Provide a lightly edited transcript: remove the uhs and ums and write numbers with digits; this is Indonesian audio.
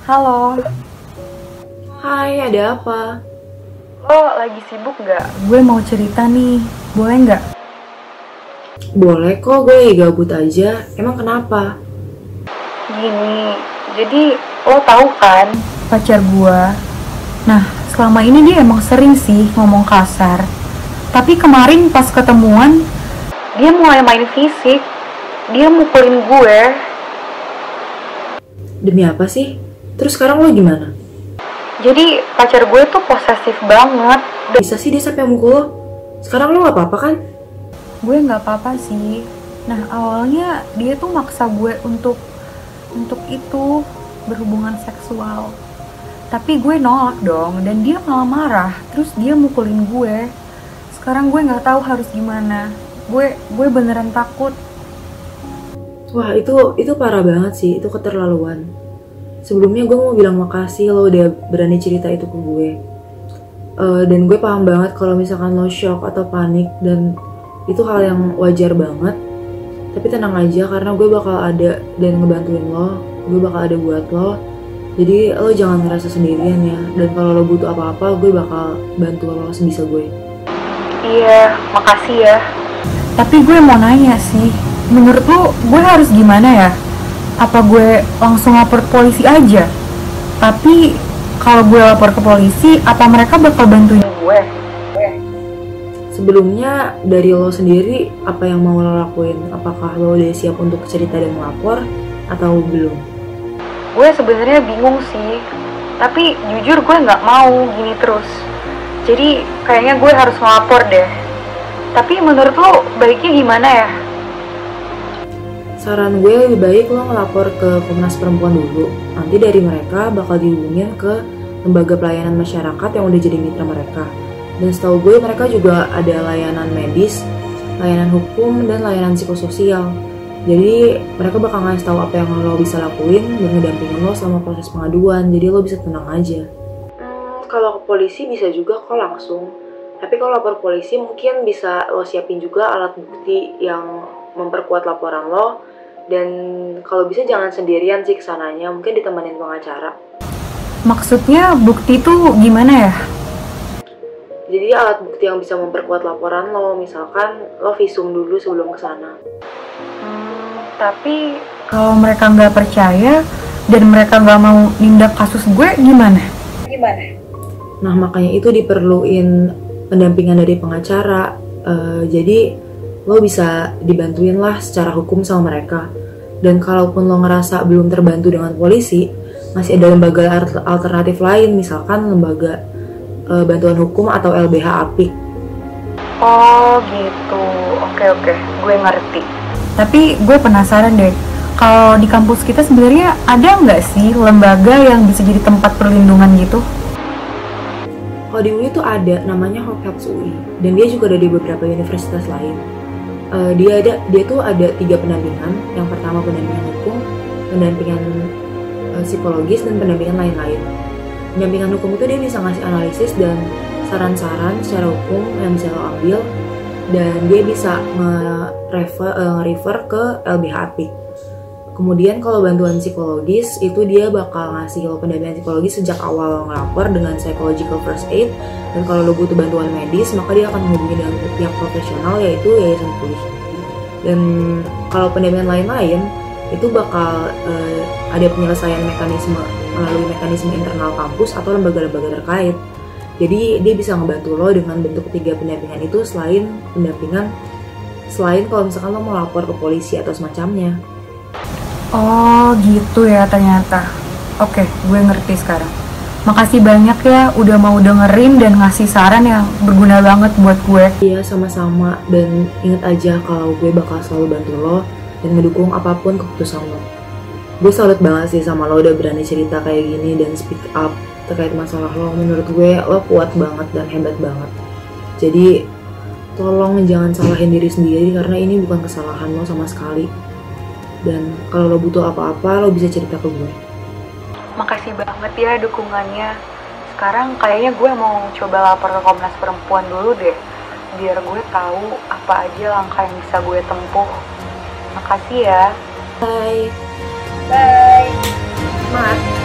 Halo, Hai, ada apa? lo lagi sibuk nggak? Gue mau cerita nih, boleh nggak? Boleh kok, gue lagi gabut aja. Emang kenapa? Gini, jadi lo tahu kan pacar gue. Nah, selama ini dia emang sering sih ngomong kasar. Tapi kemarin pas ketemuan, dia mulai main fisik. Dia mukulin gue. Demi apa sih? Terus sekarang lo gimana? Jadi pacar gue tuh posesif banget. Bisa sih dia sampai mukul lo? Sekarang lo gak apa-apa kan? Gue nggak apa-apa sih. Nah, awalnya dia tuh maksa gue untuk itu berhubungan seksual. Tapi gue nolak dong, dan dia malah marah. Terus dia mukulin gue. Sekarang gue nggak tahu harus gimana. Gue beneran takut. Wah, itu parah banget sih, itu keterlaluan. Sebelumnya gue mau bilang makasih lo udah berani cerita itu ke gue. Dan gue paham banget kalau misalkan lo shock atau panik, dan itu hal yang wajar banget. Tapi tenang aja, karena gue bakal ada dan ngebantuin lo. Gue bakal ada buat lo. Jadi lo jangan ngerasa sendirian ya. Dan kalau lo butuh apa-apa, gue bakal bantu lo sebisa gue. Iya, makasih ya. Tapi gue mau nanya sih, menurut lo gue harus gimana ya? Apa gue langsung lapor polisi aja? Tapi kalau gue lapor ke polisi, apa mereka bakal bantuin gue? Sebelumnya dari lo sendiri, apa yang mau lo lakuin? Apakah lo udah siap untuk cerita dan melapor atau belum? Gue sebenarnya bingung sih, tapi jujur gue nggak mau gini terus. Jadi kayaknya gue harus melapor deh. Tapi menurut lo baiknya gimana ya? Saran gue lebih baik lo ngelapor ke Komnas Perempuan dulu. Nanti dari mereka bakal dihubungin ke lembaga pelayanan masyarakat yang udah jadi mitra mereka. Dan setahu gue mereka juga ada layanan medis, layanan hukum, dan layanan psikososial. Jadi mereka bakal ngasih tahu apa yang lo bisa lakuin dan ngedampingin lo selama proses pengaduan. Jadi lo bisa tenang aja. Kalau ke polisi bisa juga kok langsung. Tapi kalau lapor polisi mungkin bisa lo siapin juga alat bukti yang memperkuat laporan lo. Dan kalau bisa jangan sendirian sih kesananya, mungkin ditemenin pengacara. Maksudnya bukti tuh gimana ya? Jadi alat bukti yang bisa memperkuat laporan lo, misalkan lo visum dulu sebelum kesana. Tapi kalau mereka nggak percaya dan mereka nggak mau nindak kasus gue gimana? Nah makanya itu diperluin pendampingan dari pengacara. Jadi lo bisa dibantuin lah secara hukum sama mereka. Dan kalaupun lo ngerasa belum terbantu dengan polisi, masih ada lembaga alternatif lain, misalkan lembaga bantuan hukum atau LBH Apik. Oh gitu, oke, gue ngerti. Tapi gue penasaran deh, kalau di kampus kita sebenarnya ada nggak sih lembaga yang bisa jadi tempat perlindungan gitu? Kalau di UI tuh ada, namanya Hophelps UI, dan dia juga ada di beberapa universitas lain. Dia tuh ada 3 pendampingan. Yang pertama pendampingan hukum, pendampingan psikologis, dan pendampingan lain-lain. Pendampingan hukum itu dia bisa ngasih analisis dan saran-saran secara hukum yang bisa lo ambil, dan dia bisa nge-refer ke LBH Apik. Kemudian kalau bantuan psikologis itu dia bakal ngasih lo pendampingan psikologis sejak awal ngelapor dengan psychological first aid. Dan kalau lo butuh bantuan medis, maka dia akan menghubungi dengan pihak profesional, yaitu yayasan pulih. Dan kalau pendampingan lain-lain itu bakal ada penyelesaian mekanisme melalui mekanisme internal kampus atau lembaga-lembaga terkait. Jadi dia bisa ngebantu lo dengan bentuk 3 pendampingan itu selain kalau misalkan lo mau lapor ke polisi atau semacamnya. Oh gitu ya ternyata. Oke, gue ngerti sekarang. Makasih banyak ya udah mau dengerin dan ngasih saran yang berguna banget buat gue. Iya, sama-sama. Dan ingat aja kalau gue bakal selalu bantu lo dan ngedukung apapun keputusan lo. Gue salut banget sih sama lo udah berani cerita kayak gini dan speak up terkait masalah lo. Menurut gue lo kuat banget dan hebat banget. Jadi tolong jangan salahin diri sendiri, karena ini bukan kesalahan lo sama sekali. Dan kalau lo butuh apa-apa, lo bisa cerita ke gue. Makasih banget ya dukungannya. Sekarang kayaknya gue mau coba lapor ke Komnas Perempuan dulu deh, biar gue tahu apa aja langkah yang bisa gue tempuh. Makasih ya. Bye. Bye. Semangat.